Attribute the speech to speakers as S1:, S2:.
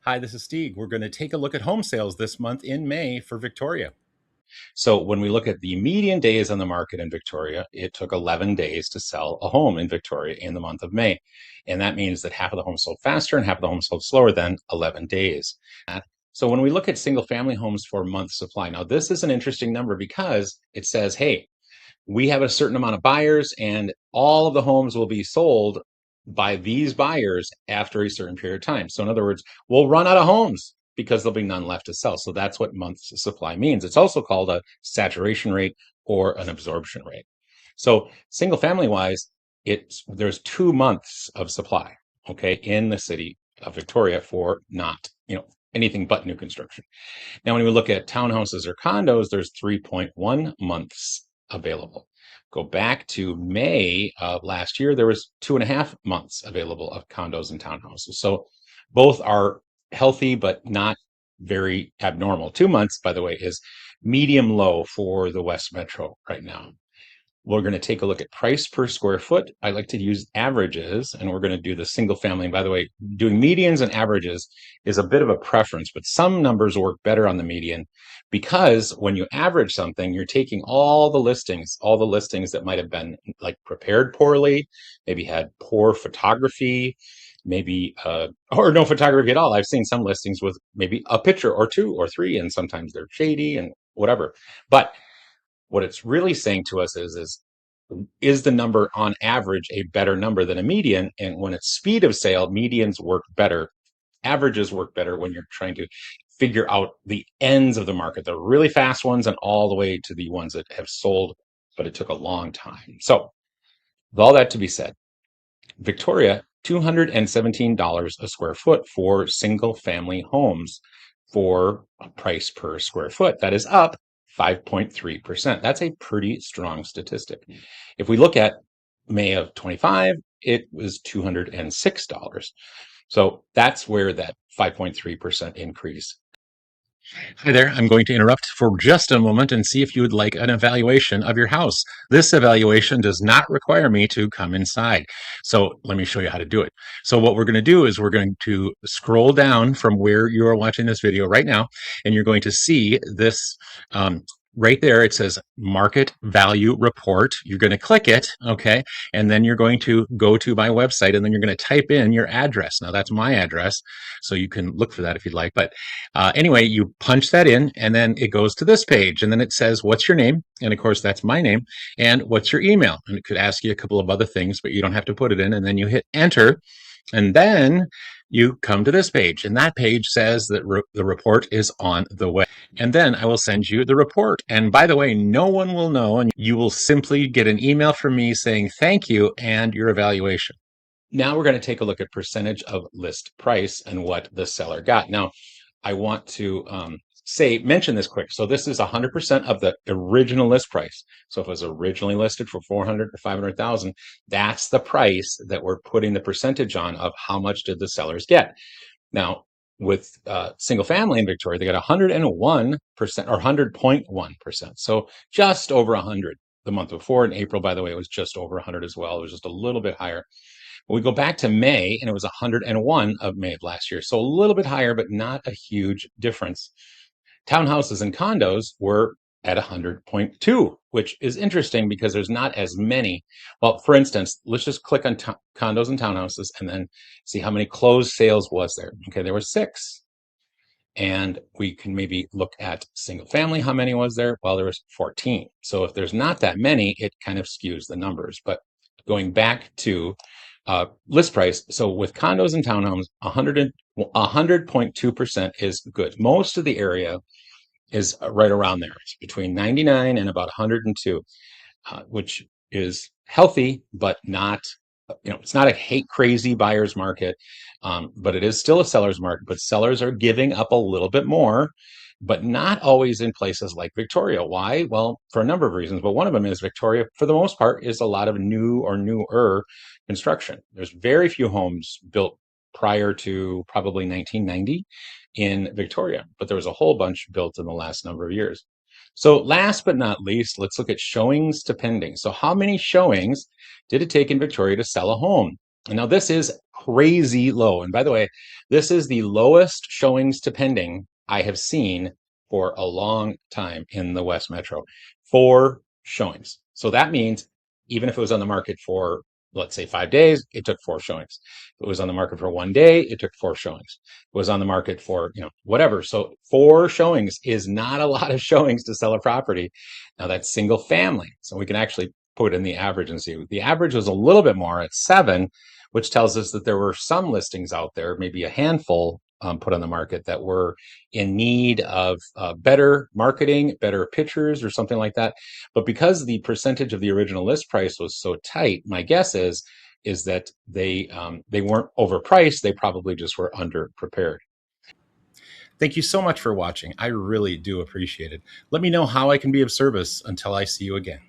S1: Hi, this is Stieg. We're going to take a look at home sales this month in May for Victoria. So when we look at the median days on the market in Victoria, it took 11 days to sell a home in Victoria in the month of May. And that means that half of the homes sold faster and half of the homes sold slower than 11 days. So when we look at single family homes for month supply, now this is an interesting number because it says, hey, we have a certain amount of buyers and all of the homes will be sold by these buyers after a certain period of time. So in other words, we'll run out of homes because there'll be none left to sell. So that's what months supply means. It's also called a saturation rate or an absorption rate. So single family wise, there's 2 months of supply, okay, in the city of Victoria for not, anything but new construction. Now, when we look at townhouses or condos, there's 3.1 months available. Go back to May of last year, there was 2.5 months available of condos and townhouses. So both are healthy, but not very abnormal. 2 months, by the way, is medium low for the West Metro right now. We're going to take a look at price per square foot. I like to use averages, and we're going to do the single family. And by the way, doing medians and averages is a bit of a preference, but some numbers work better on the median because when you average something, you're taking all the listings that might have been like prepared poorly, maybe had poor photography, maybe or no photography at all. I've seen some listings with maybe a picture or two or three, and sometimes they're shady and whatever. But what it's really saying to us is the number on average a better number than a median? And when it's speed of sale, medians work better. Averages work better when you're trying to figure out the ends of the market, the really fast ones and all the way to the ones that have sold, but it took a long time. So with all that to be said, Victoria, $217 a square foot for single family homes for a price per square foot. That is up 5.3%. That's a pretty strong statistic. If we look at May of 25, it was $206. So that's where that 5.3% increase. Hi there. I'm going to interrupt for just a moment and see if you would like an evaluation of your house. This evaluation does not require me to come inside. So let me show you how to do it. So what we're going to do is we're going to scroll down from where you are watching this video right now, and you're going to see this right there. It says market value report. You're going to click it, okay? And then you're going to go to my website, and then you're going to type in your address. Now that's my address, so you can look for that if you'd like. But anyway, you punch that in, and then it goes to this page, and then it says, what's your name? And of course, that's my name. And what's your email? And it could ask you a couple of other things, but you don't have to put it in. And then you hit enter, and then you come to this page, and that page says that the report is on the way. And then I will send you the report. And by the way, no one will know, and you will simply get an email from me saying thank you and your evaluation. Now we're going to take a look at percentage of list price and what the seller got. Now, I want to mention this quick. So this is 100% of the original list price. So if it was originally listed for 400 or 500,000, that's the price that we're putting the percentage on of how much did the sellers get. Now, with single family in Victoria, they got 101% or 100.1%. So just over 100 the month before. In April, by the way, it was just over 100 as well. It was just a little bit higher. We go back to May, and it was 101 of May of last year. So a little bit higher, but not a huge difference. Townhouses and condos were at 100.2, which is interesting because there's not as many. Well, for instance, let's just click on condos and townhouses and then see how many closed sales was there. Okay, there were 6. And we can maybe look at single family. How many was there? Well, there was 14. So if there's not that many, it kind of skews the numbers. But going back to list price. So with condos and townhomes, 100.2% is good. Most of the area is right around there. It's between 99 and about 102, which is healthy, but not, it's not a hate crazy buyer's market, but it is still a seller's market. But sellers are giving up a little bit more, but not always in places like Victoria. Why? Well, for a number of reasons, but one of them is Victoria, for the most part, is a lot of new or newer construction. There's very few homes built prior to probably 1990 in Victoria, but there was a whole bunch built in the last number of years. So last but not least, let's look at showings to pending. So how many showings did it take in Victoria to sell a home? And now this is crazy low. And by the way, this is the lowest showings to pending I have seen for a long time in the West Metro. 4 showings. So that means even if it was on the market for, let's say, 5 days, it took 4 showings. If it was on the market for one day, it took 4 showings. It was on the market for, whatever. So 4 showings is not a lot of showings to sell a property. Now that's single family. So we can actually put in the average and see. The average was a little bit more at 7, which tells us that there were some listings out there, maybe a handful put on the market that were in need of better marketing, better pictures, or something like that. But because the percentage of the original list price was so tight, my guess is that they weren't overpriced. They probably just were under prepared. Thank you so much for watching. I really do appreciate it. Let me know how I can be of service until I see you again.